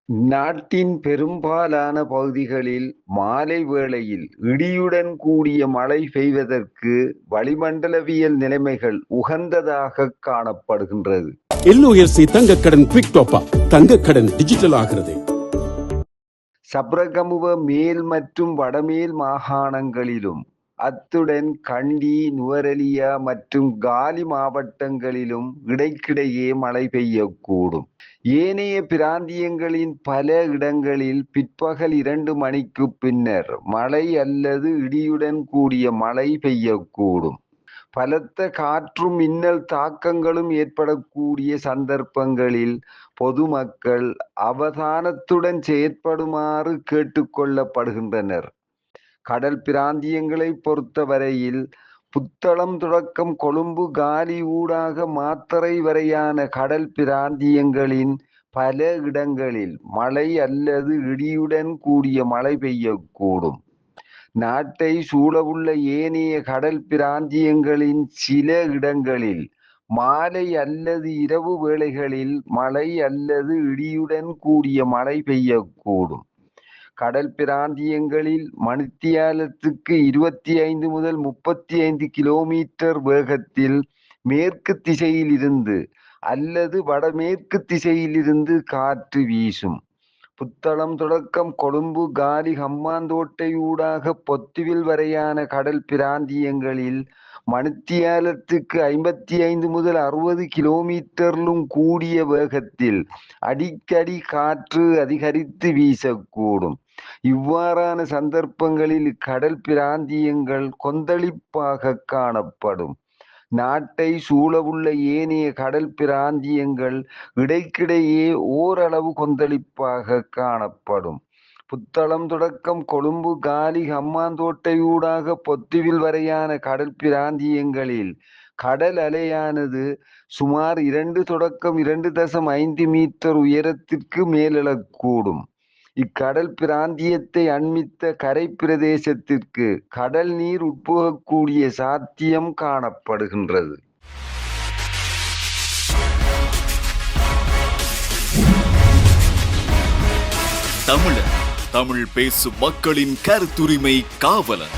நாட்டின் பெரும்பாலான பகுதிகளில் மாலை வேளையில் இடியுடன் கூடிய மழை பெய்வதற்கு வளிமண்டலவியல் நிலைமைகள் உகந்ததாக காணப்படுகின்றது. LOLC தங்கக்கடன் குவிக் டாப் அப். தங்கக்கடன் டிஜிட்டல் ஆகிறது. சப்ரகமுவ மேல் மற்றும் வடமேல் மாகாணங்களிலும் அத்துடன் கண்டி, நுவரெலியா மற்றும் காலி மாவட்டங்களிலும் இடைக்கிடையே மழை பெய்யக்கூடும். ஏனைய பிராந்தியங்களின் பல இடங்களில் பிற்பகல் 2 மணிக்கு பின்னர் மழை அல்லது இடியுடன் கூடிய மழை பெய்யக்கூடும். பலத்த காற்றும் மின்னல் தாக்கங்களும் ஏற்படக்கூடிய சந்தர்ப்பங்களில் பொதுமக்கள் அவதானத்துடன் செயற்படுமாறு கேட்டுக்கொள்ளப்படுகின்றனர். கடல் பிராந்தியங்களை பொறுத்தவரையில் புத்தளம் தொடக்கம் கொழும்பு காலி ஊடாக மாத்தறை வரையான கடல் பிராந்தியங்களின் பல இடங்களில் மழை அல்லது இடியுடன் கூடிய மழை பெய்யக்கூடும். நாட்டை சூழவுள்ள ஏனைய கடல் பிராந்தியங்களின் சில இடங்களில் மாலை அல்லது இரவு வேளைகளில் மழை அல்லது இடியுடன் கூடிய மழை பெய்யக்கூடும். கடல் பிராந்தியங்களில் மணித்தியாலத்துக்கு 25 முதல் 35 கிலோமீட்டர் வேகத்தில் மேற்கு திசையிலிருந்து அல்லது வடமேற்கு திசையிலிருந்து காற்று வீசும். புத்தளம் தொடக்கம் கொழும்பு காலி ஹம்பாந்தோட்டை ஊடாக பொத்துவில் வரையான கடல் பிராந்தியங்களில் மணித்தியாலத்துக்கு 55 முதல் 60 கிலோமீட்டரிலும் கூடிய வேகத்தில் அடிக்கடி காற்று அதிகரித்து வீசக்கூடும். இவ்வாறான சந்தர்ப்பங்களில் கடல் பிராந்தியங்கள் கொந்தளிப்பாக காணப்படும். நாட்டை சூழவுள்ள ஏனைய கடல் பிராந்தியங்கள் இடைக்கிடையே ஓரளவு கொந்தளிப்பாக காணப்படும். புத்தளம் தொடக்கம் கொழும்பு காலி ஹம்பாந்தோட்டை ஊடாக பொத்துவில் வரையான கடல் பிராந்தியங்களில் கடல் அலையானது சுமார் 2 தொடக்கம் 2.5 மீட்டர் உயரத்திற்கு மேலெழக்கூடும். இக்கடல் பிராந்தியத்தை அண்மித்த கரை பிரதேசத்திற்கு கடல் நீர் உட்புகக்கூடிய சாத்தியம் காணப்படுகின்றது. தமிழர், தமிழ் பேசும் மக்களின் கருத்துரிமை காவலர்.